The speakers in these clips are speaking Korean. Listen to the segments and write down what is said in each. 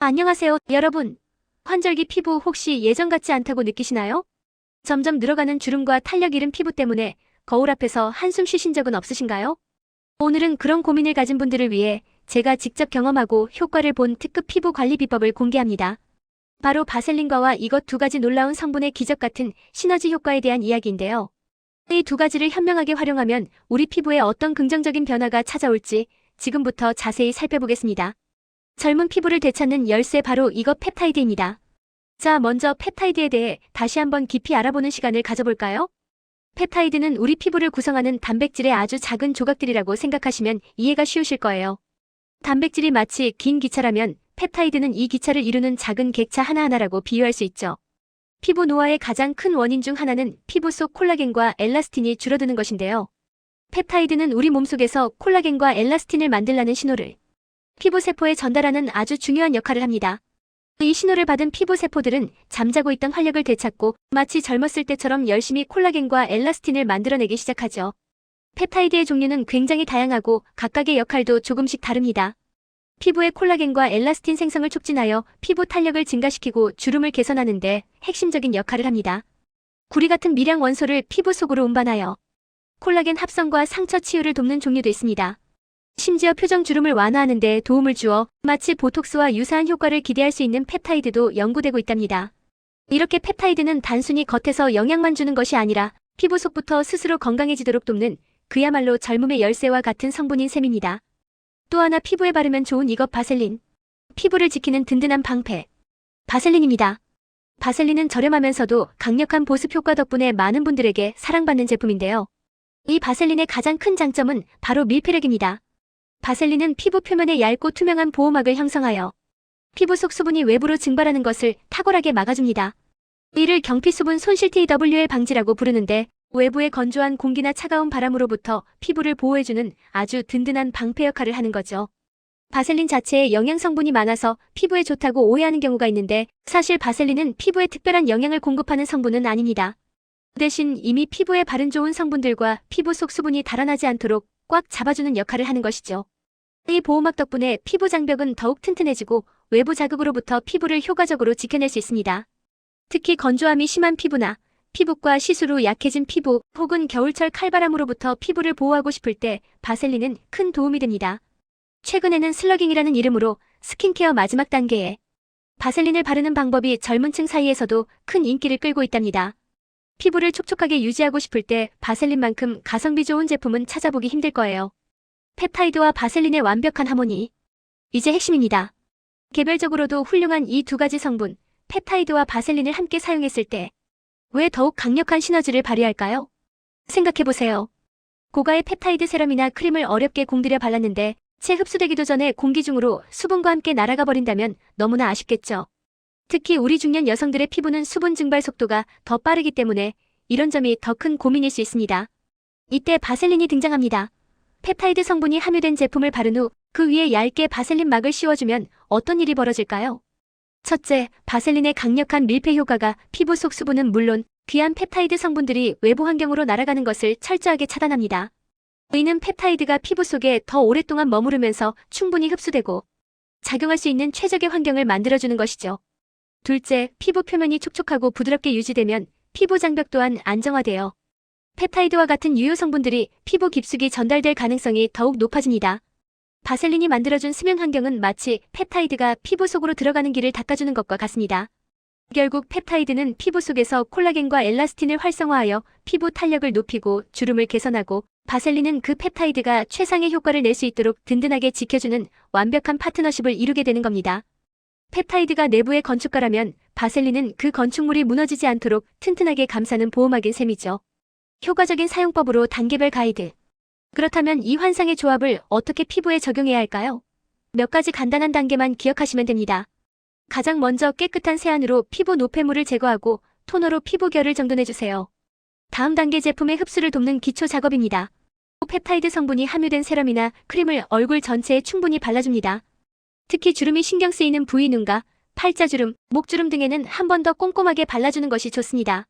안녕하세요, 여러분. 환절기 피부 혹시 예전 같지 않다고 느끼시나요? 점점 늘어가는 주름과 탄력 잃은 피부 때문에 거울 앞에서 한숨 쉬신 적은 없으신가요? 오늘은 그런 고민을 가진 분들을 위해 제가 직접 경험하고 효과를 본 특급 피부 관리 비법을 공개합니다. 바로 바셀린과와 이것 두 가지 놀라운 성분의 기적 같은 시너지 효과에 대한 이야기인데요. 이 두 가지를 현명하게 활용하면 우리 피부에 어떤 긍정적인 변화가 찾아올지 지금부터 자세히 살펴보겠습니다. 젊은 피부를 되찾는 열쇠 바로 이것 펩타이드입니다. 자, 먼저 펩타이드에 대해 다시 한번 깊이 알아보는 시간을 가져볼까요? 펩타이드는 우리 피부를 구성하는 단백질의 아주 작은 조각들이라고 생각하시면 이해가 쉬우실 거예요. 단백질이 마치 긴 기차라면 펩타이드는 이 기차를 이루는 작은 객차 하나하나라고 비유할 수 있죠. 피부 노화의 가장 큰 원인 중 하나는 피부 속 콜라겐과 엘라스틴이 줄어드는 것인데요. 펩타이드는 우리 몸속에서 콜라겐과 엘라스틴을 만들라는 신호를 피부세포에 전달하는 아주 중요한 역할을 합니다. 이 신호를 받은 피부세포들은 잠자고 있던 활력을 되찾고 마치 젊었을 때처럼 열심히 콜라겐과 엘라스틴을 만들어내기 시작하죠. 펩타이드의 종류는 굉장히 다양하고 각각의 역할도 조금씩 다릅니다. 피부의 콜라겐과 엘라스틴 생성을 촉진하여 피부 탄력을 증가시키고 주름을 개선하는 데 핵심적인 역할을 합니다. 구리 같은 미량 원소를 피부 속으로 운반하여 콜라겐 합성과 상처 치유를 돕는 종류도 있습니다. 심지어 표정 주름을 완화하는 데 도움을 주어 마치 보톡스와 유사한 효과를 기대할 수 있는 펩타이드도 연구되고 있답니다. 이렇게 펩타이드는 단순히 겉에서 영양만 주는 것이 아니라 피부 속부터 스스로 건강해지도록 돕는 그야말로 젊음의 열쇠와 같은 성분인 셈입니다. 또 하나 피부에 바르면 좋은 이것 바셀린. 피부를 지키는 든든한 방패. 바셀린입니다. 바셀린은 저렴하면서도 강력한 보습 효과 덕분에 많은 분들에게 사랑받는 제품인데요. 이 바셀린의 가장 큰 장점은 바로 밀폐력입니다. 바셀린은 피부 표면에 얇고 투명한 보호막을 형성하여 피부 속 수분이 외부로 증발하는 것을 탁월하게 막아줍니다. 이를 경피수분 손실 TWL 방지라고 부르는데 외부의 건조한 공기나 차가운 바람으로부터 피부를 보호해주는 아주 든든한 방패 역할을 하는 거죠. 바셀린 자체에 영양 성분이 많아서 피부에 좋다고 오해하는 경우가 있는데 사실 바셀린은 피부에 특별한 영양을 공급하는 성분은 아닙니다. 대신 이미 피부에 바른 좋은 성분들과 피부 속 수분이 달아나지 않도록 꽉 잡아주는 역할을 하는 것이죠. 이 보호막 덕분에 피부 장벽은 더욱 튼튼해지고 외부 자극으로부터 피부를 효과적으로 지켜낼 수 있습니다. 특히 건조함이 심한 피부나 피부과 시스루 약해진 피부 혹은 겨울철 칼바람으로부터 피부를 보호하고 싶을 때 바셀린은 큰 도움이 됩니다. 최근에는 슬러깅이라는 이름으로 스킨케어 마지막 단계에 바셀린을 바르는 방법이 젊은 층 사이에서도 큰 인기를 끌고 있답니다. 피부를 촉촉하게 유지하고 싶을 때 바셀린만큼 가성비 좋은 제품은 찾아보기 힘들 거예요. 펩타이드와 바셀린의 완벽한 하모니. 이제 핵심입니다. 개별적으로도 훌륭한 이 두 가지 성분, 펩타이드와 바셀린을 함께 사용했을 때 왜 더욱 강력한 시너지를 발휘할까요? 생각해보세요. 고가의 펩타이드 세럼이나 크림을 어렵게 공들여 발랐는데 채 흡수되기도 전에 공기 중으로 수분과 함께 날아가 버린다면 너무나 아쉽겠죠. 특히 우리 중년 여성들의 피부는 수분 증발 속도가 더 빠르기 때문에 이런 점이 더 큰 고민일 수 있습니다. 이때 바셀린이 등장합니다. 펩타이드 성분이 함유된 제품을 바른 후 그 위에 얇게 바셀린 막을 씌워주면 어떤 일이 벌어질까요? 첫째, 바셀린의 강력한 밀폐 효과가 피부 속 수분은 물론 귀한 펩타이드 성분들이 외부 환경으로 날아가는 것을 철저하게 차단합니다. 이는 펩타이드가 피부 속에 더 오랫동안 머무르면서 충분히 흡수되고 작용할 수 있는 최적의 환경을 만들어주는 것이죠. 둘째, 피부 표면이 촉촉하고 부드럽게 유지되면 피부 장벽 또한 안정화되어 펩타이드와 같은 유효 성분들이 피부 깊숙이 전달될 가능성이 더욱 높아집니다. 바셀린이 만들어준 수면 환경은 마치 펩타이드가 피부 속으로 들어가는 길을 닦아주는 것과 같습니다. 결국 펩타이드는 피부 속에서 콜라겐과 엘라스틴을 활성화하여 피부 탄력을 높이고 주름을 개선하고 바셀린은 그 펩타이드가 최상의 효과를 낼 수 있도록 든든하게 지켜주는 완벽한 파트너십을 이루게 되는 겁니다. 펩타이드가 내부의 건축가라면 바셀린은 그 건축물이 무너지지 않도록 튼튼하게 감싸는 보호막인 셈이죠. 효과적인 사용법으로 단계별 가이드. 그렇다면 이 환상의 조합을 어떻게 피부에 적용해야 할까요? 몇 가지 간단한 단계만 기억하시면 됩니다. 가장 먼저 깨끗한 세안으로 피부 노폐물을 제거하고 토너로 피부 결을 정돈해주세요. 다음 단계 제품의 흡수를 돕는 기초 작업입니다. 펩타이드 성분이 함유된 세럼이나 크림을 얼굴 전체에 충분히 발라줍니다. 특히 주름이 신경 쓰이는 부위 눈가, 팔자주름, 목주름 등에는 한 번 더 꼼꼼하게 발라주는 것이 좋습니다.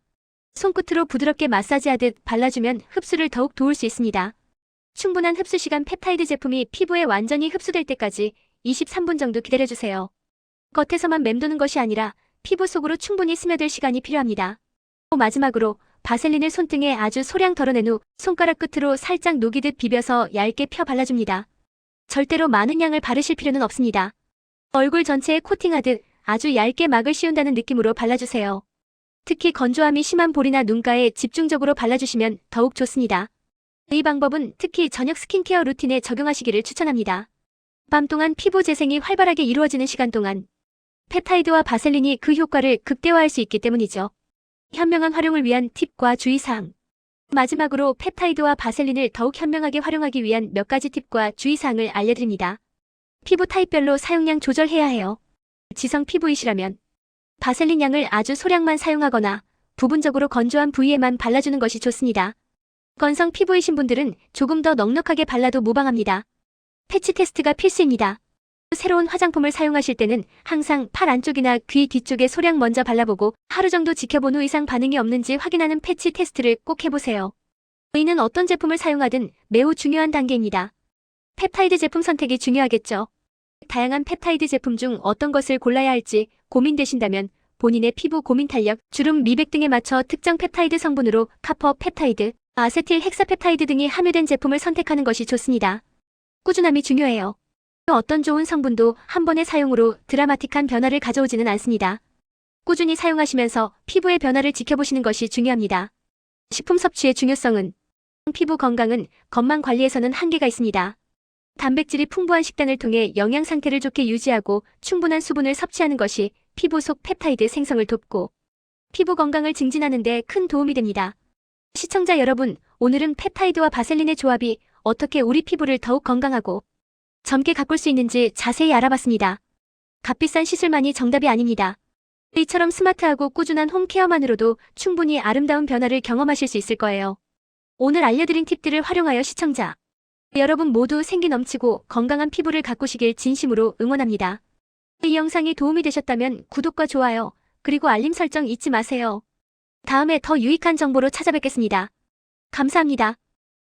손끝으로 부드럽게 마사지하듯 발라주면 흡수를 더욱 도울 수 있습니다. 충분한 흡수 시간 펩타이드 제품이 피부에 완전히 흡수될 때까지 23분 정도 기다려주세요. 겉에서만 맴도는 것이 아니라 피부 속으로 충분히 스며들 시간이 필요합니다. 마지막으로 바셀린을 손등에 아주 소량 덜어낸 후 손가락 끝으로 살짝 녹이듯 비벼서 얇게 펴 발라줍니다. 절대로 많은 양을 바르실 필요는 없습니다. 얼굴 전체에 코팅하듯 아주 얇게 막을 씌운다는 느낌으로 발라주세요. 특히 건조함이 심한 볼이나 눈가에 집중적으로 발라주시면 더욱 좋습니다. 이 방법은 특히 저녁 스킨케어 루틴에 적용하시기를 추천합니다. 밤 동안 피부 재생이 활발하게 이루어지는 시간 동안 펩타이드와 바셀린이 그 효과를 극대화할 수 있기 때문이죠. 현명한 활용을 위한 팁과 주의사항. 마지막으로 펩타이드와 바셀린을 더욱 현명하게 활용하기 위한 몇 가지 팁과 주의사항을 알려드립니다. 피부 타입별로 사용량 조절해야 해요. 지성 피부이시라면 바셀린 양을 아주 소량만 사용하거나 부분적으로 건조한 부위에만 발라주는 것이 좋습니다. 건성 피부이신 분들은 조금 더 넉넉하게 발라도 무방합니다. 패치 테스트가 필수입니다. 새로운 화장품을 사용하실 때는 항상 팔 안쪽이나 귀 뒤쪽에 소량 먼저 발라보고 하루 정도 지켜본 후 이상 반응이 없는지 확인하는 패치 테스트를 꼭 해보세요. 이는 어떤 제품을 사용하든 매우 중요한 단계입니다. 펩타이드 제품 선택이 중요하겠죠. 다양한 펩타이드 제품 중 어떤 것을 골라야 할지 고민되신다면 본인의 피부 고민 탄력, 주름, 미백 등에 맞춰 특정 펩타이드 성분으로 카퍼 펩타이드, 아세틸 헥사펩타이드 등이 함유된 제품을 선택하는 것이 좋습니다. 꾸준함이 중요해요. 어떤 좋은 성분도 한 번의 사용으로 드라마틱한 변화를 가져오지는 않습니다. 꾸준히 사용하시면서 피부의 변화를 지켜보시는 것이 중요합니다. 식품 섭취의 중요성은 피부 건강은 겉만 관리해서는 한계가 있습니다. 단백질이 풍부한 식단을 통해 영양 상태를 좋게 유지하고 충분한 수분을 섭취하는 것이 피부 속 펩타이드 생성을 돕고 피부 건강을 증진하는 데 큰 도움이 됩니다. 시청자 여러분, 오늘은 펩타이드와 바셀린의 조합이 어떻게 우리 피부를 더욱 건강하고 젊게 가꿀 수 있는지 자세히 알아봤습니다. 값비싼 시술만이 정답이 아닙니다. 이처럼 스마트하고 꾸준한 홈케어만으로도 충분히 아름다운 변화를 경험하실 수 있을 거예요. 오늘 알려드린 팁들을 활용하여 시청자 여러분 모두 생기 넘치고 건강한 피부를 가꾸시길 진심으로 응원합니다. 이 영상이 도움이 되셨다면 구독과 좋아요, 그리고 알림 설정 잊지 마세요. 다음에 더 유익한 정보로 찾아뵙겠습니다. 감사합니다.